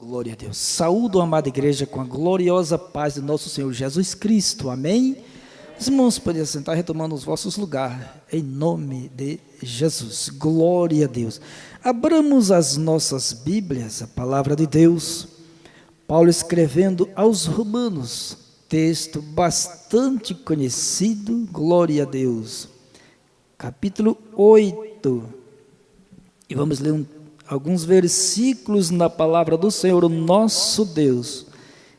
Glória a Deus. Saúdo, amada igreja, com a gloriosa paz de nosso Senhor Jesus Cristo. Amém? Os irmãos podem sentar retomando os vossos lugares, em nome de Jesus. Glória a Deus. Abramos as nossas Bíblias, a palavra de Deus. Paulo escrevendo aos Romanos, texto bastante conhecido, glória a Deus. Capítulo 8. E vamos ler alguns versículos na palavra do Senhor, o nosso Deus.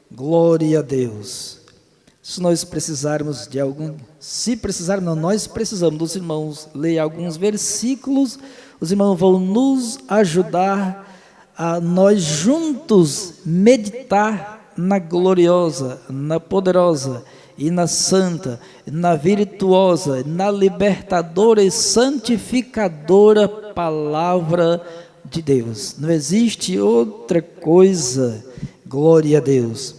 Glória a Deus. Se nós precisarmos de algum, se precisarmos, não, nós precisamos dos irmãos ler alguns versículos, os irmãos vão nos ajudar a nós juntos meditar na gloriosa, na poderosa e na santa, na virtuosa, na libertadora e santificadora palavra de Deus. Não existe outra coisa, glória a Deus,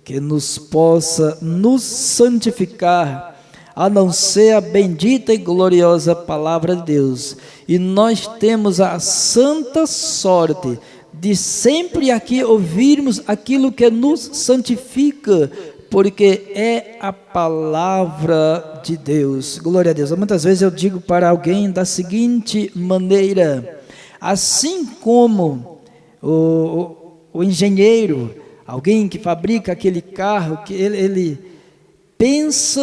que nos possa nos santificar, a não ser a bendita e gloriosa palavra de Deus. E nós temos a santa sorte de sempre aqui ouvirmos aquilo que nos santifica, porque é a palavra de Deus. Glória a Deus. Muitas vezes eu digo para alguém da seguinte maneira: assim como o engenheiro, alguém que fabrica aquele carro, que ele pensa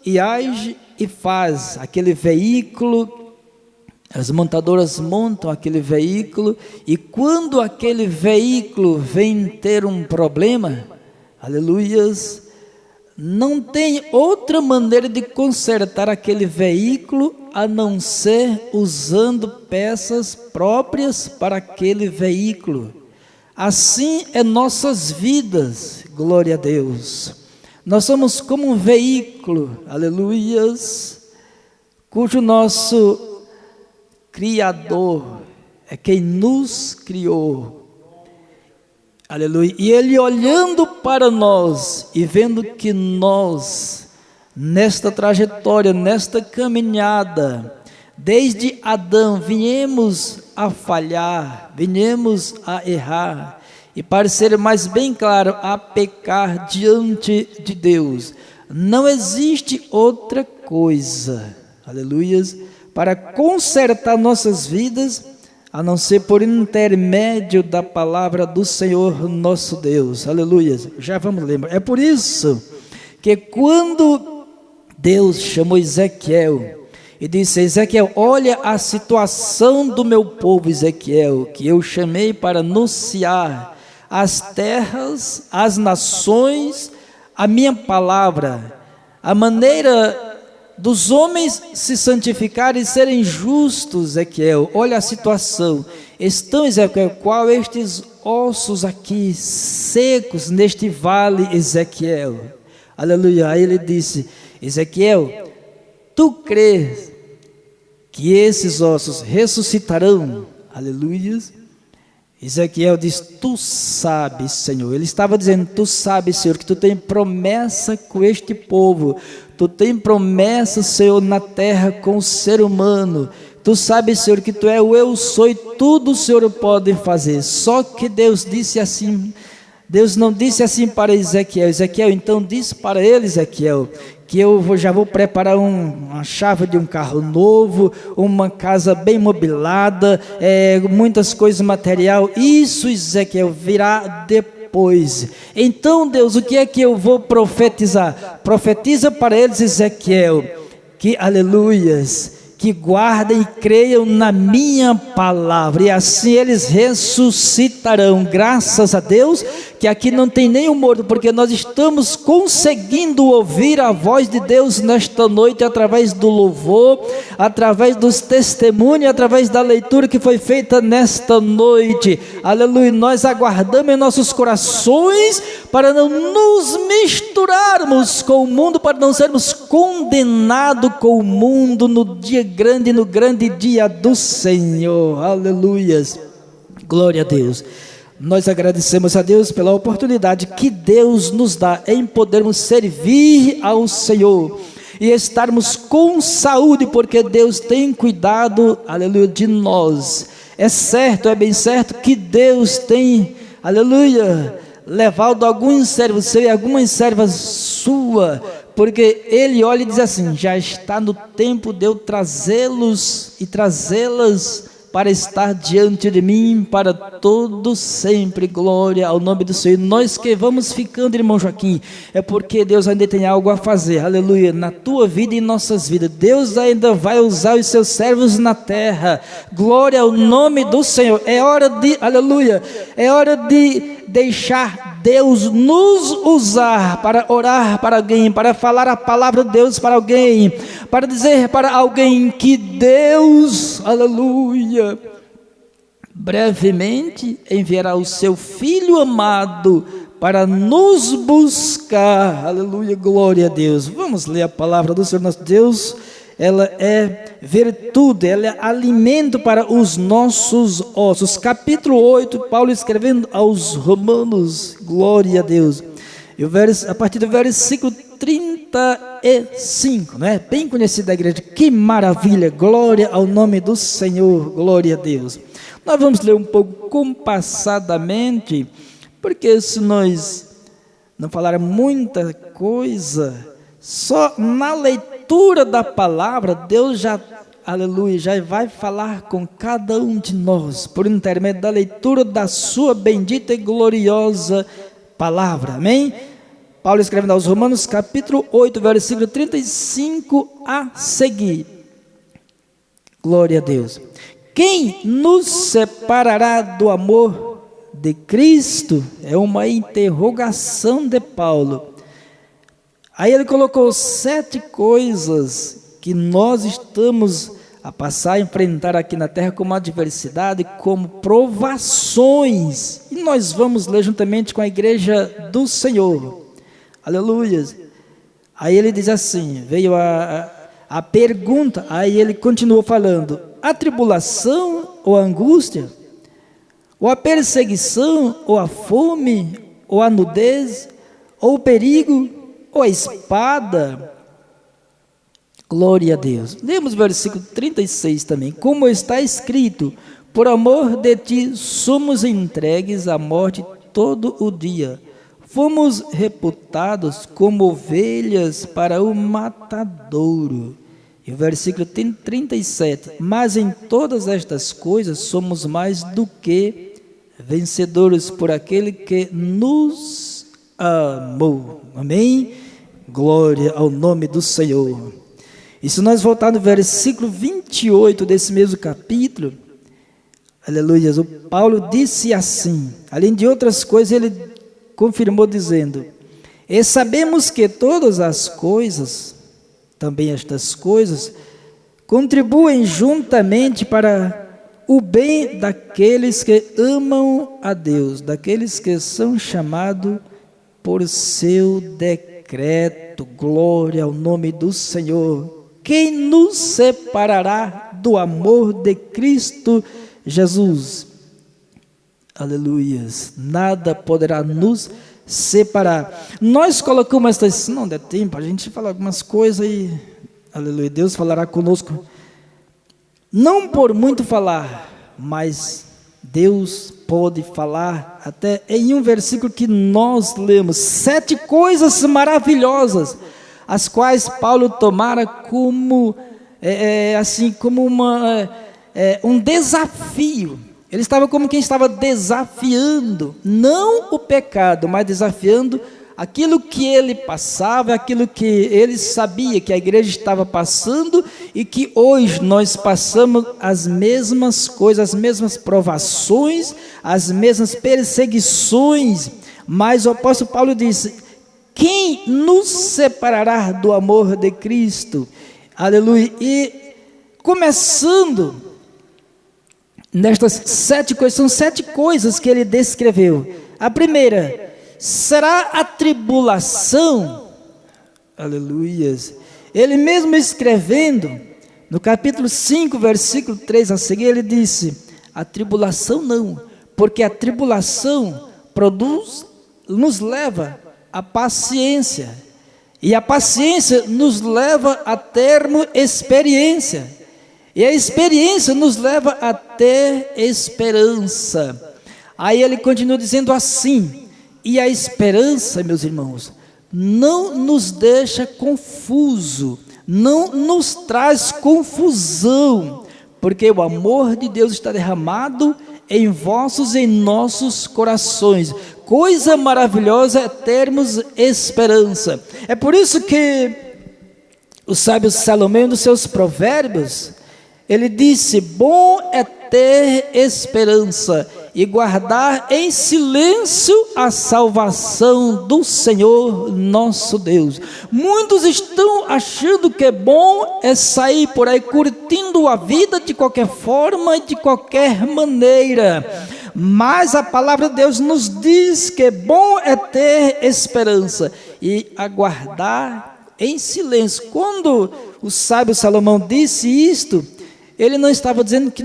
e age e faz aquele veículo, as montadoras montam aquele veículo, e quando aquele veículo vem ter um problema, aleluias, não tem outra maneira de consertar aquele veículo a não ser usando peças próprias para aquele veículo. Assim é nossas vidas, glória a Deus. Nós somos como um veículo, aleluias, cujo nosso Criador é quem nos criou, aleluia. E Ele olhando para nós e vendo que nós, nesta trajetória, nesta caminhada, desde Adão, viemos a falhar, viemos a errar, e para ser mais bem claro, a pecar diante de Deus. Não existe outra coisa, aleluias, para consertar nossas vidas, a não ser por intermédio da palavra do Senhor nosso Deus, aleluia. Já vamos lembrar, é por isso que quando Deus chamou Ezequiel e disse: Ezequiel, olha a situação do meu povo, Ezequiel, que eu chamei para anunciar as terras, as nações, a minha palavra, a maneira dos homens se santificarem e serem justos, Ezequiel. Olha a situação. Estão, Ezequiel, qual estes ossos aqui secos neste vale, Ezequiel? Aleluia. Aí ele disse: Ezequiel, tu crês que esses ossos ressuscitarão? Aleluia. Ezequiel diz: tu sabes, Senhor. Ele estava dizendo: tu sabes, Senhor, que tu tem promessa com este povo. Tu tem promessa, Senhor, na terra com o ser humano. Tu sabes, Senhor, que tu é o eu sou e tudo o Senhor pode fazer. Só que Deus disse assim, Deus não disse assim para Ezequiel. Ezequiel então disse para ele, Ezequiel, que eu já vou preparar uma chave de um carro novo, uma casa bem mobilada, muitas coisas material. Isso, Ezequiel, virá depois. Então, Deus, o que é que eu vou profetizar? Profetiza para eles, Ezequiel, que, aleluias, que guardem e creiam na minha palavra, e assim eles ressuscitarão. Graças a Deus que aqui não tem nenhum morto, porque nós estamos conseguindo ouvir a voz de Deus nesta noite, através do louvor, através dos testemunhos, através da leitura que foi feita nesta noite, aleluia. Nós aguardamos em nossos corações para não nos misturarmos com o mundo, para não sermos condenados com o mundo no dia grande, no grande dia do Senhor, aleluias, glória a Deus. Nós agradecemos a Deus pela oportunidade que Deus nos dá em podermos servir ao Senhor e estarmos com saúde, porque Deus tem cuidado, aleluia, de nós. É certo, é bem certo que Deus tem, aleluia, levado alguns servos seus e algumas servas suas, porque ele olha e diz assim: já está no tempo de eu trazê-los e trazê-las para estar diante de mim para todo sempre. Glória ao nome do Senhor. Nós que vamos ficando, irmão Joaquim, é porque Deus ainda tem algo a fazer, aleluia, na tua vida e em nossas vidas. Deus ainda vai usar os seus servos na terra. Glória ao nome do Senhor. É hora de, aleluia, é hora de deixar Deus nos usar para orar para alguém, para falar a palavra de Deus para alguém, para dizer para alguém que Deus, aleluia, brevemente enviará o seu Filho amado para nos buscar, aleluia, glória a Deus. Vamos ler a palavra do Senhor nosso Deus. Ela é virtude, ela é alimento para os nossos ossos. Capítulo 8, Paulo escrevendo aos Romanos, glória a Deus. E a partir do versículo 35, né? Bem conhecido da igreja, que maravilha, glória ao nome do Senhor, glória a Deus. Nós vamos ler um pouco compassadamente, porque se nós não falar muita coisa, só na leitura da palavra, Deus já, aleluia, já vai falar com cada um de nós, por intermédio da leitura da sua bendita e gloriosa palavra, amém? Paulo escrevendo aos Romanos, capítulo 8, versículo 35 a seguir. Glória a Deus. Quem nos separará do amor de Cristo? É uma interrogação de Paulo. Aí ele colocou 7 coisas que nós estamos a passar, a enfrentar aqui na terra como adversidade, como provações. E nós vamos ler juntamente com a igreja do Senhor. Aleluia. Aí ele diz assim, veio a pergunta, aí ele continuou falando: a tribulação ou a angústia, ou a perseguição, ou a fome, ou a nudez, ou o perigo, ou a espada. Glória a Deus. Lemos o versículo 36 também. Como está escrito: por amor de ti somos entregues à morte todo o dia. Fomos reputados como ovelhas para o matadouro. E o versículo 37. Mas em todas estas coisas somos mais do que vencedores por aquele que nos amou. Amém? Glória ao nome do Senhor. E se nós voltar no versículo 28 desse mesmo capítulo, aleluia, o Paulo disse assim, além de outras coisas, ele confirmou dizendo: e sabemos que todas as coisas, também estas coisas, contribuem juntamente para o bem daqueles que amam a Deus, daqueles que são chamados por seu decreto. Glória ao nome do Senhor. Quem nos separará do amor de Cristo Jesus? Aleluias. Nada poderá nos separar. Nós colocamos estas, se não der tempo, a gente fala algumas coisas e, aleluia, Deus falará conosco. Não por muito falar, mas Deus pode falar até em um versículo que nós lemos. 7 coisas maravilhosas, as quais Paulo tomara como, assim, como um desafio. Ele estava como quem estava desafiando, não o pecado, mas desafiando aquilo que ele passava, aquilo que ele sabia que a igreja estava passando e que hoje nós passamos as mesmas coisas, as mesmas provações, as mesmas perseguições. Mas o apóstolo Paulo disse: quem nos separará do amor de Cristo? Aleluia. E começando nestas 7 coisas, são 7 coisas que ele descreveu. A primeira: será a tribulação? Aleluias. Ele mesmo escrevendo, no capítulo 5, versículo 3 a seguir, ele disse: a tribulação não, porque a tribulação nos leva à paciência, e a paciência nos leva a termo experiência, e a experiência nos leva a ter esperança. Aí ele continua dizendo assim: e a esperança, meus irmãos, não nos deixa confuso, não nos traz confusão, porque o amor de Deus está derramado em vossos e em nossos corações. Coisa maravilhosa é termos esperança. É por isso que o sábio Salomão, nos seus provérbios, ele disse: bom é ter esperança e guardar em silêncio a salvação do Senhor nosso Deus. Muitos estão achando que é bom é sair por aí curtindo a vida de qualquer forma e de qualquer maneira, mas a palavra de Deus nos diz que é bom é ter esperança e aguardar em silêncio. Quando o sábio Salomão disse isto, ele não estava dizendo que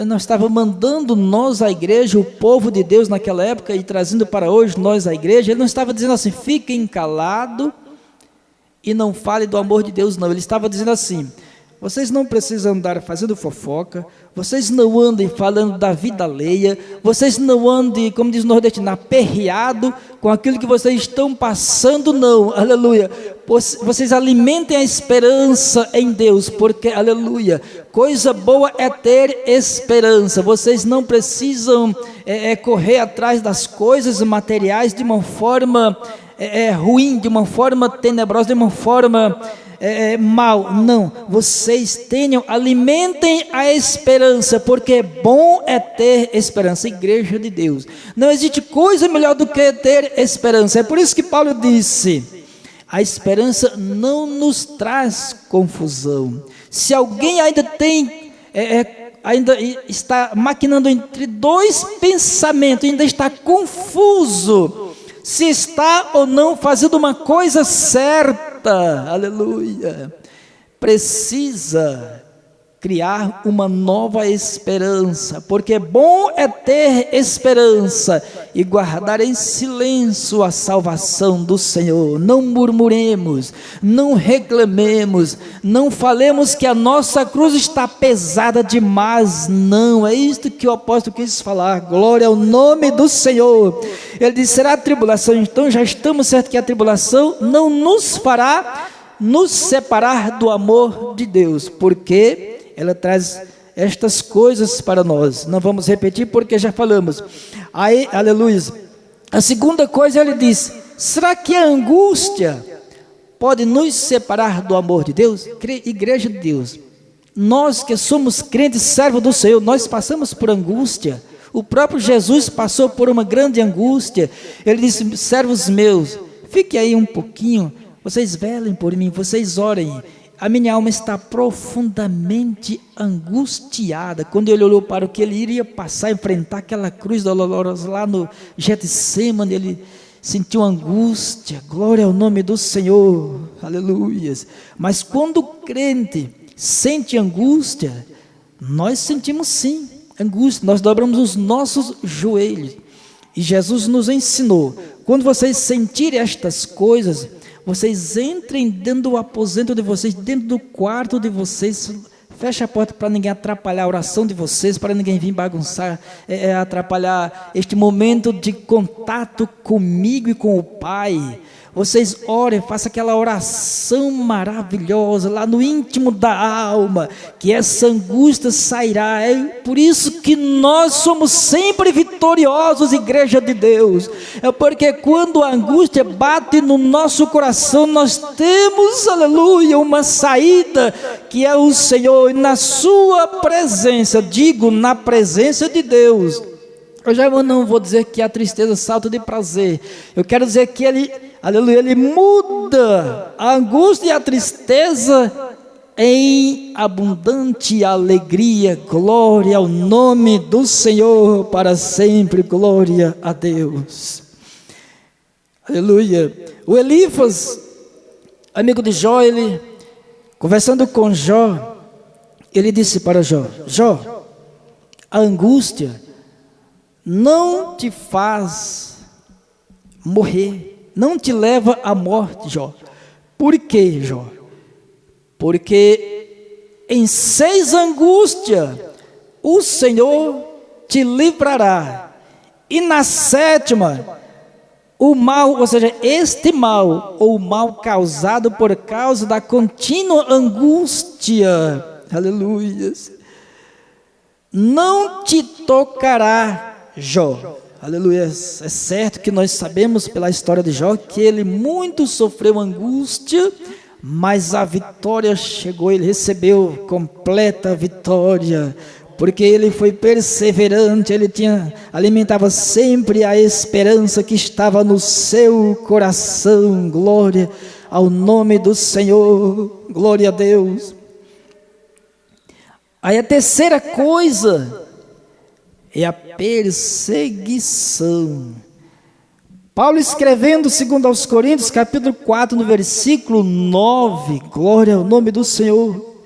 não estava mandando nós a igreja, o povo de Deus naquela época, e trazendo para hoje nós a igreja. Ele não estava dizendo assim: fiquem calados e não falem do amor de Deus, não. Ele estava dizendo assim: vocês não precisam andar fazendo fofoca, vocês não andem falando da vida alheia, vocês não andem, como diz o nordestino, aperreado com aquilo que vocês estão passando, não, aleluia. Vocês alimentem a esperança em Deus, porque, aleluia, coisa boa é ter esperança. Vocês não precisam correr atrás das coisas materiais de uma forma ruim, de uma forma tenebrosa, de uma forma mal, não. Vocês alimentem a esperança, porque bom é ter esperança. Igreja de Deus, não existe coisa melhor do que ter esperança. É por isso que Paulo disse: a esperança não nos traz confusão. Se alguém ainda ainda está maquinando entre dois pensamentos, ainda está confuso se está ou não fazendo uma coisa certa, aleluia, precisa criar uma nova esperança, porque bom é ter esperança e guardar em silêncio a salvação do Senhor. Não murmuremos, não reclamemos, não falemos que a nossa cruz está pesada demais, não. É isto que o apóstolo quis falar. Glória ao nome do Senhor. Ele disse: será a tribulação? Então já estamos certos que a tribulação não nos fará nos separar do amor de Deus, porque ela traz estas coisas para nós. Não vamos repetir porque já falamos. Aí, aleluia. A segunda coisa, ele diz: será que a angústia pode nos separar do amor de Deus? Igreja de Deus, nós que somos crentes, servos do Senhor, nós passamos por angústia. O próprio Jesus passou por uma grande angústia. Ele disse: servos meus, fiquem aí um pouquinho, vocês velem por mim, vocês orem. A minha alma está profundamente angustiada. Quando ele olhou para o que ele iria passar, enfrentar aquela cruz dolorosa lá no Getsemane, ele sentiu angústia. Glória ao nome do Senhor, aleluia. Mas quando o crente sente angústia, nós sentimos sim angústia, nós dobramos os nossos joelhos. E Jesus nos ensinou: quando vocês sentirem estas coisas, vocês entrem dentro do aposento de vocês, dentro do quarto de vocês, fecha a porta para ninguém atrapalhar a oração de vocês, para ninguém vir bagunçar, atrapalhar este momento de contato comigo e com o Pai. Vocês orem, façam aquela oração maravilhosa lá no íntimo da alma, que essa angústia sairá. É por isso que nós somos sempre vitoriosos, igreja de Deus. É porque quando a angústia bate no nosso coração, nós temos, aleluia, uma saída, que é o Senhor, e na sua presença, digo, na presença de Deus. Eu já não vou dizer que a tristeza salta de prazer, eu quero dizer que aleluia, ele muda a angústia e a tristeza em abundante alegria. Glória ao nome do Senhor para sempre, glória a Deus, aleluia. O Elifas, amigo de Jó, ele, conversando com Jó, ele disse para Jó: Jó, a angústia não te faz morrer, não te leva à morte, Jó. Por quê, Jó? Porque em 6 angústias o Senhor te livrará, E na sétima, o mal, ou seja, este mal, ou mal causado por causa da contínua angústia, aleluia, não te tocará, Jó. Aleluia. É certo que nós sabemos pela história de Jó que ele muito sofreu angústia, mas a vitória chegou, ele recebeu completa vitória, porque ele foi perseverante, ele alimentava sempre a esperança que estava no seu coração. Glória ao nome do Senhor, glória a Deus. Aí a terceira coisa é a perseguição. Paulo escrevendo, segundo aos Coríntios, capítulo 4, no versículo 9, glória ao nome do Senhor,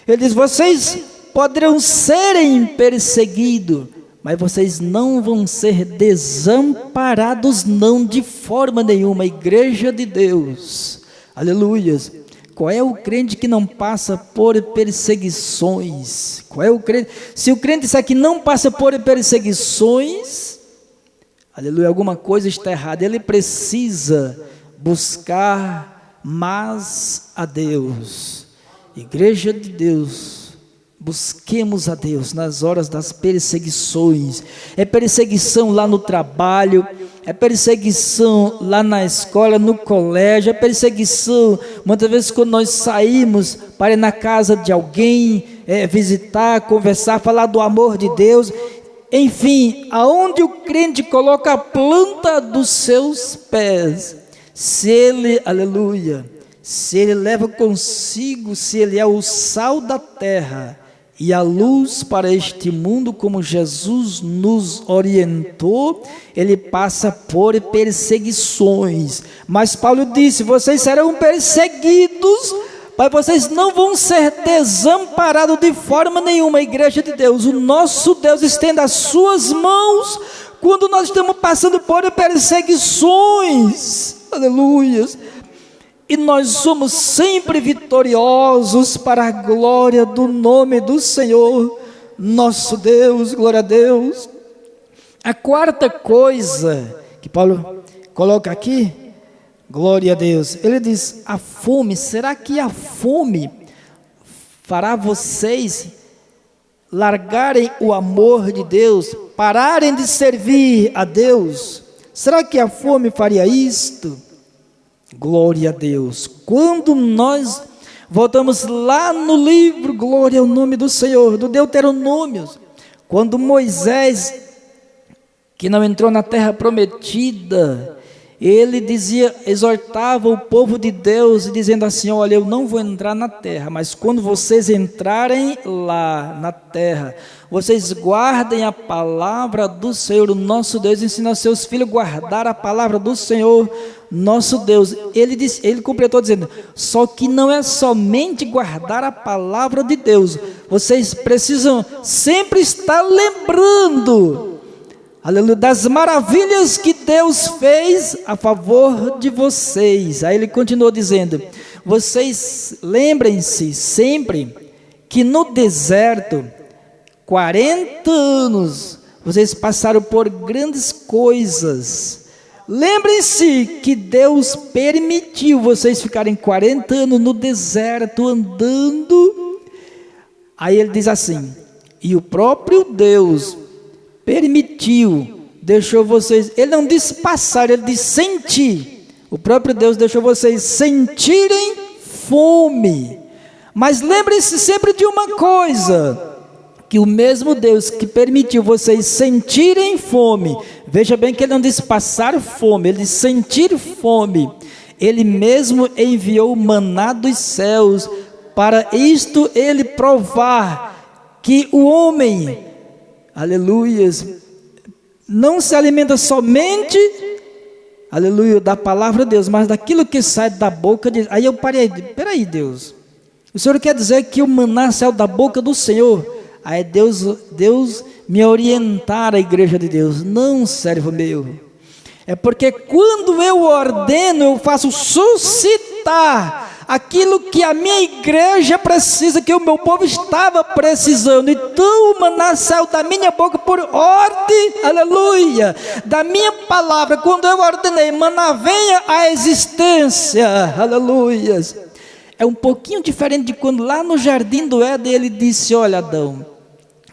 ele diz: vocês poderão serem perseguidos, mas vocês não vão ser desamparados, não, de forma nenhuma. Igreja de Deus, aleluias. Qual é o crente que não passa por perseguições? Qual é o crente? Se o crente disser que não passa por perseguições, aleluia, alguma coisa está errada. Ele precisa buscar mais a Deus. Igreja de Deus, busquemos a Deus nas horas das perseguições. É perseguição lá no trabalho, é perseguição lá na escola, no colégio, é perseguição muitas vezes quando nós saímos para ir na casa de alguém, visitar, conversar, falar do amor de Deus. Enfim, aonde o crente coloca a planta dos seus pés, se ele, aleluia, se ele leva consigo, se ele é o sal da terra e a luz para este mundo, como Jesus nos orientou, ele passa por perseguições. Mas Paulo disse: vocês serão perseguidos, mas vocês não vão ser desamparados de forma nenhuma. Igreja de Deus, o nosso Deus estende as suas mãos quando nós estamos passando por perseguições, aleluia. E nós somos sempre vitoriosos para a glória do nome do Senhor, nosso Deus, glória a Deus. A quarta coisa que Paulo coloca aqui, glória a Deus, ele diz: a fome. Será que a fome fará vocês largarem o amor de Deus, pararem de servir a Deus? Será que a fome faria isto? Glória a Deus. Quando nós voltamos lá no livro, glória ao nome do Senhor, do Deuteronômio, quando Moisés, que não entrou na terra prometida, ele dizia, exortava o povo de Deus, dizendo assim: olha, eu não vou entrar na terra, mas quando vocês entrarem lá na terra, vocês guardem a palavra do Senhor, o nosso Deus. Ensina aos seus filhos a guardar a palavra do Senhor, nosso Deus. Ele completou dizendo: só que não é somente guardar a palavra de Deus, vocês precisam sempre estar lembrando, aleluia, das maravilhas que Deus fez a favor de vocês. Aí ele continuou dizendo: vocês lembrem-se sempre que no deserto, 40 anos, vocês passaram por grandes coisas. Lembrem-se que Deus permitiu vocês ficarem 40 anos no deserto andando. Aí ele diz assim: e o próprio Deus permitiu, deixou vocês, ele não disse passar, ele disse sentir. O próprio Deus deixou vocês sentirem fome. Mas lembrem-se sempre de uma coisa, que o mesmo Deus que permitiu vocês sentirem fome, veja bem que ele não disse passar fome, ele disse sentir fome. Ele mesmo enviou o maná dos céus, para isto ele provar que o homem, aleluias, não se alimenta somente, aleluia, da palavra de Deus, mas daquilo que sai da boca de... Aí eu parei, peraí, Deus, o Senhor quer dizer que o maná saiu da boca do Senhor? Aí Deus me orientar, a igreja de Deus: não, servo meu, é porque quando eu ordeno, eu faço suscitar aquilo que a minha igreja precisa, que o meu povo estava precisando. Então o maná saiu da minha boca por ordem, aleluia, da minha palavra. Quando eu ordenei, maná, venha à existência, aleluia. É um pouquinho diferente de quando lá no jardim do Éden ele disse: olha, Adão,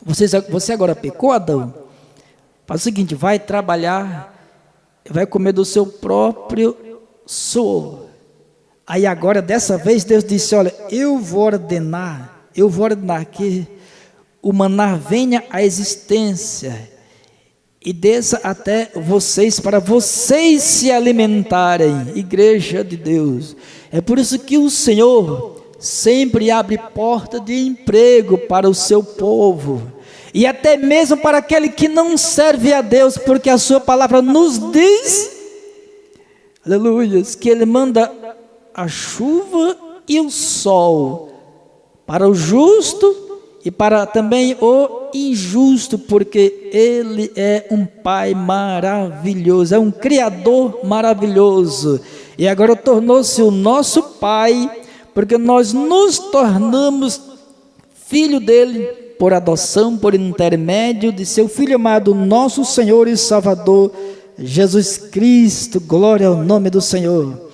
você agora pecou, Adão, faz o seguinte, vai trabalhar, vai comer do seu próprio suor. Aí agora, dessa vez, Deus disse: olha, eu vou ordenar que o maná venha à existência e desça até vocês, para vocês se alimentarem, igreja de Deus. É por isso que o Senhor sempre abre porta de emprego para o seu povo, e até mesmo para aquele que não serve a Deus, porque a sua palavra nos diz, aleluia, que Ele manda a chuva e o sol para o justo e para também o injusto, porque Ele é um Pai maravilhoso, é um Criador maravilhoso, e agora tornou-se o nosso Pai, porque nós nos tornamos filho dEle, por adoção, por intermédio de seu Filho amado, nosso Senhor e Salvador, Jesus Cristo. Glória ao nome do Senhor.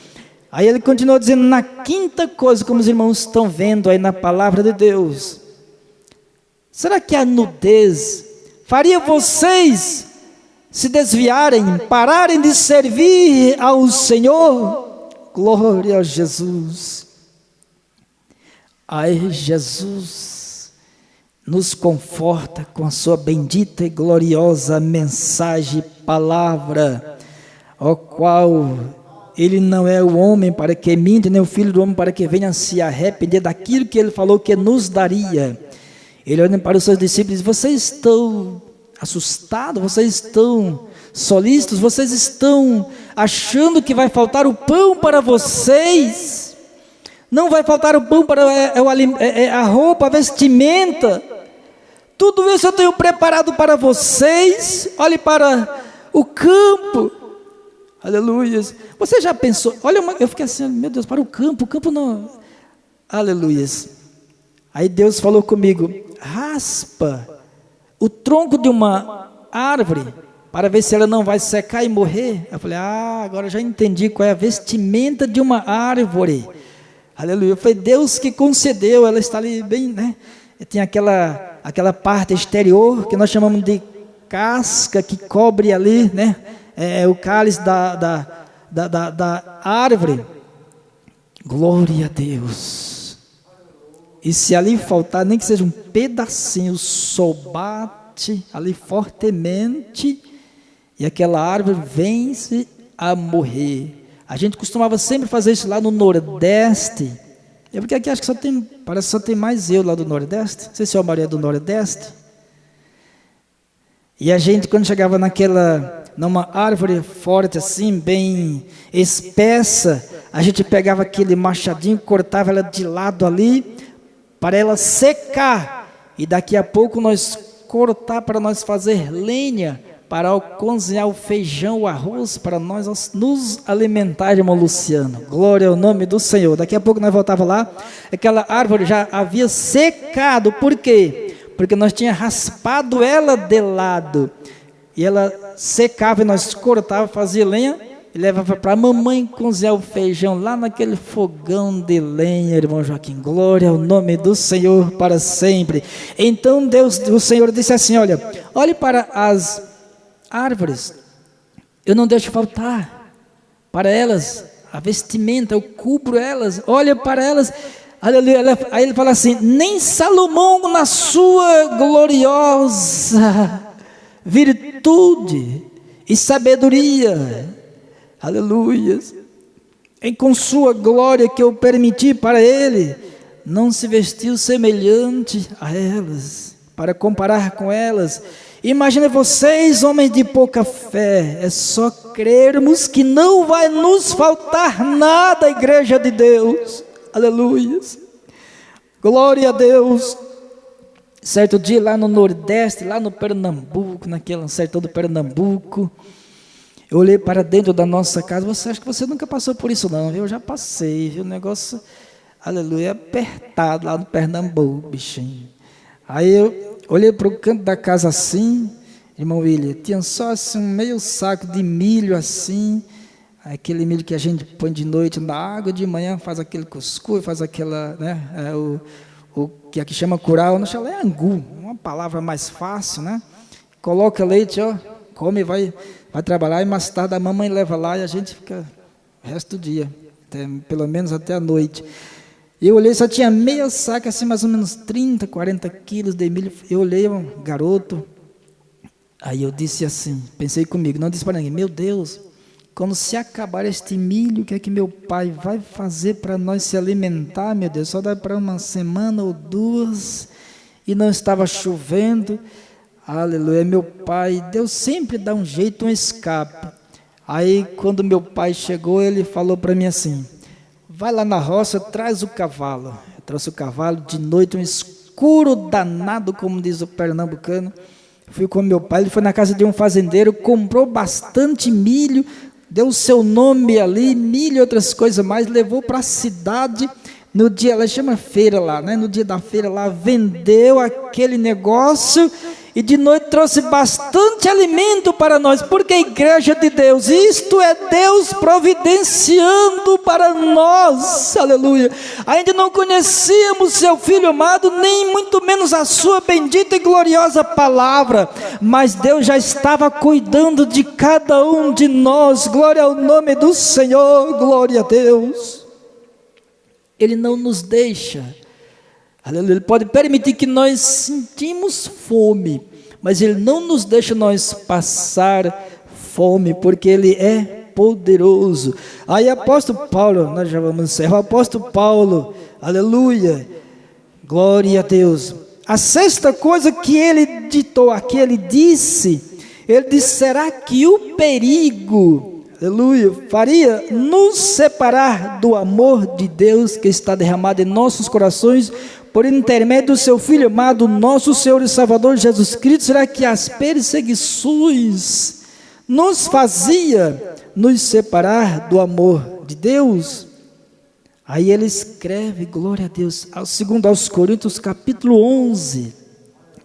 Aí ele continua dizendo, na quinta coisa, como os irmãos estão vendo aí na palavra de Deus: será que a nudez faria vocês se desviarem, pararem de servir ao Senhor? Glória a Jesus. Ai, Jesus nos conforta com a sua bendita e gloriosa mensagem, palavra, ao qual Ele não é o homem para que minta, nem o filho do homem para que venha se arrepender daquilo que Ele falou que nos daria. Ele olha para os seus discípulos e diz: vocês estão assustados, vocês estão solícitos, vocês estão achando que vai faltar o pão para vocês? Não vai faltar o pão para a roupa, a vestimenta. Tudo isso eu tenho preparado para vocês. Olhe para o campo. Aleluia. Você já pensou? Olha, eu fiquei assim, meu Deus, para o campo não. Aleluia. Aí Deus falou comigo: raspa o tronco de uma árvore para ver se ela não vai secar e morrer. Eu falei: agora já entendi qual é a vestimenta de uma árvore. Aleluia. Foi Deus que concedeu, ela está ali bem, né? Tem aquela parte exterior que nós chamamos de casca, que cobre ali, né? O cálice da árvore. Glória a Deus. E se ali faltar, nem que seja um pedacinho, o sol bate ali fortemente e aquela árvore vence a morrer. A gente costumava sempre fazer isso lá no Nordeste. É porque aqui acho que parece que só tem mais eu lá do Nordeste. Não sei se é a Maria do Nordeste. E a gente, quando chegava numa árvore forte assim, bem espessa, a gente pegava aquele machadinho, cortava ela de lado ali, para ela secar. E daqui a pouco nós cortar para nós fazer lenha, para cozinhar o feijão, o arroz, para nós nos alimentar, irmão Luciano. Glória ao nome do Senhor. Daqui a pouco nós voltava lá, aquela árvore já havia secado. Por quê? Porque nós tínhamos raspado ela de lado, e ela secava, e nós cortava, fazia lenha, e levava para a mamãe cozinhar o feijão, lá naquele fogão de lenha, irmão Joaquim. Glória ao nome do Senhor para sempre. Então o Senhor disse assim: olhe para as árvores, eu não deixo faltar para elas a vestimenta, eu cubro elas, olha para elas, aleluia. Aí ele fala assim: nem Salomão na sua gloriosa virtude e sabedoria, aleluia, com sua glória que eu permiti para ele, não se vestiu semelhante a elas, para comparar com elas. Imagina vocês, homens de pouca fé, é só crermos que não vai nos faltar nada, igreja de Deus, aleluia, glória a Deus. Certo dia lá no Nordeste, lá no Pernambuco, naquele sertão do Pernambuco, eu olhei para dentro da nossa casa. Você acha que você nunca passou por isso não, viu? Eu já passei, viu? O negócio aleluia, apertado lá no Pernambuco, bichinho. Aí eu olhei para o canto da casa assim, irmão William, tinha só assim um meio saco de milho assim, aquele milho que a gente põe de noite na água, de manhã faz aquele cuscuz, faz aquela, né, o que aqui chama curau, não chama, é angu, uma palavra mais fácil, né? Coloca leite, ó, come, vai trabalhar e mais tarde a mamãe leva lá e a gente fica o resto do dia, pelo menos até a noite. Eu olhei, só tinha meia saca, assim, mais ou menos 30, 40 quilos de milho. Eu olhei, um garoto, aí eu disse assim, pensei comigo, não disse para ninguém, meu Deus, quando se acabar este milho, o que é que meu pai vai fazer para nós se alimentar, meu Deus? Só dá para uma semana ou duas, e não estava chovendo, aleluia, meu pai, Deus sempre dá um jeito, um escape. Aí, quando meu pai chegou, ele falou para mim assim, vai lá na roça, traz o cavalo. Eu trouxe o cavalo, de noite, um escuro danado, como diz o pernambucano. Fui com meu pai, ele foi na casa de um fazendeiro, comprou bastante milho, deu o seu nome ali, milho e outras coisas mais, levou para a cidade, no dia, ela chama feira lá, né? No dia da feira lá, vendeu aquele negócio, e de noite trouxe bastante alimento para nós, porque a igreja de Deus, isto é Deus providenciando para nós, aleluia. Ainda não conhecíamos seu Filho amado, nem muito menos a sua bendita e gloriosa palavra, mas Deus já estava cuidando de cada um de nós, glória ao nome do Senhor, glória a Deus. Ele não nos deixa, aleluia. Ele pode permitir que nós sentimos fome, mas Ele não nos deixa nós passar fome, porque Ele é poderoso. Aí apóstolo Paulo, nós já vamos encerrar, o apóstolo Paulo, aleluia, glória a Deus. A sexta coisa que ele ditou aqui, ele disse, será que o perigo, aleluia, faria nos separar do amor de Deus que está derramado em nossos corações por intermédio do seu Filho amado, nosso Senhor e Salvador Jesus Cristo? Será que as perseguições nos fazia nos separar do amor de Deus? Aí ele escreve, glória a Deus, segundo aos Coríntios capítulo 11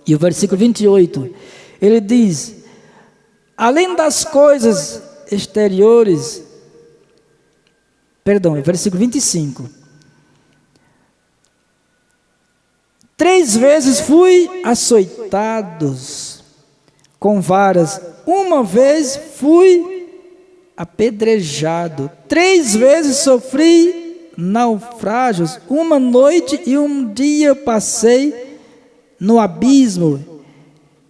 e o versículo 28, ele diz, além das coisas exteriores, versículo 25, 3 vezes fui açoitados com varas, uma vez fui apedrejado, 3 vezes sofri naufrágios, uma noite e um dia passei no abismo,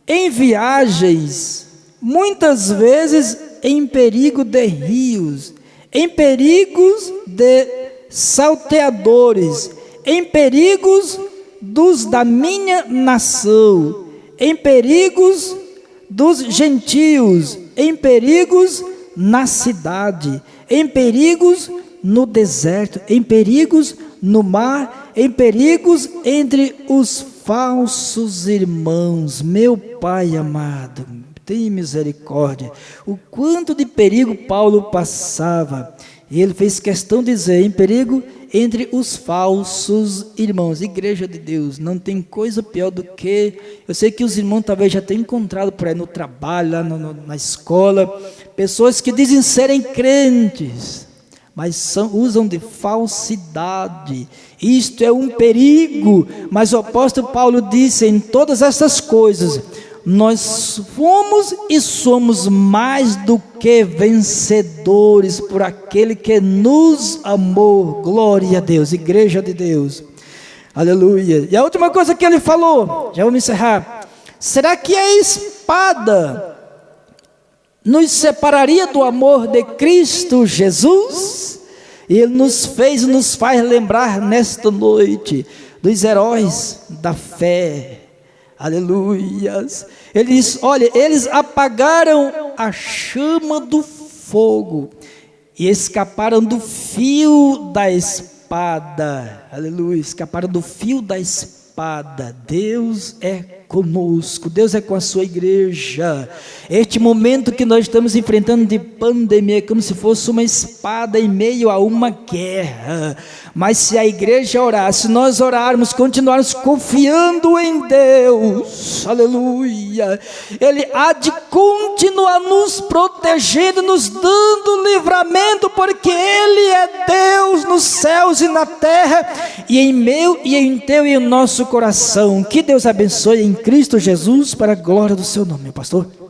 em viagens, muitas vezes em perigo de rios, em perigos de salteadores, em perigos dos da minha nação, em perigos dos gentios, em perigos na cidade, em perigos no deserto, em perigos no mar, em perigos entre os falsos irmãos. Meu Pai amado, tem misericórdia. O quanto de perigo Paulo passava, e ele fez questão de dizer, em perigo entre os falsos irmãos. Igreja de Deus, não tem coisa pior do que, eu sei que os irmãos talvez já tenham encontrado por aí no trabalho, lá na escola, pessoas que dizem serem crentes, mas usam de falsidade. Isto é um perigo, mas o apóstolo Paulo disse, em todas essas coisas, nós fomos e somos mais do que vencedores por aquele que nos amou. Glória a Deus, igreja de Deus, aleluia. E a última coisa que ele falou, já vamos encerrar, será que a espada nos separaria do amor de Cristo Jesus? E ele nos faz lembrar nesta noite dos heróis da fé, aleluias. Ele diz, olha, eles apagaram a chama do fogo e escaparam do fio da espada, aleluia, escaparam do fio da espada. espada. Deus é conosco, Deus é com a sua igreja. Este momento que nós estamos enfrentando de pandemia é como se fosse uma espada em meio a uma guerra. Mas se a igreja orar, se nós orarmos, continuarmos confiando em Deus, aleluia, Ele há de continuar nos protegendo, nos dando livramento, porque Ele é Deus nos céus e na terra, e em meu e em teu e em nosso coração. Que Deus abençoe em Cristo Jesus, para a glória do seu nome, pastor.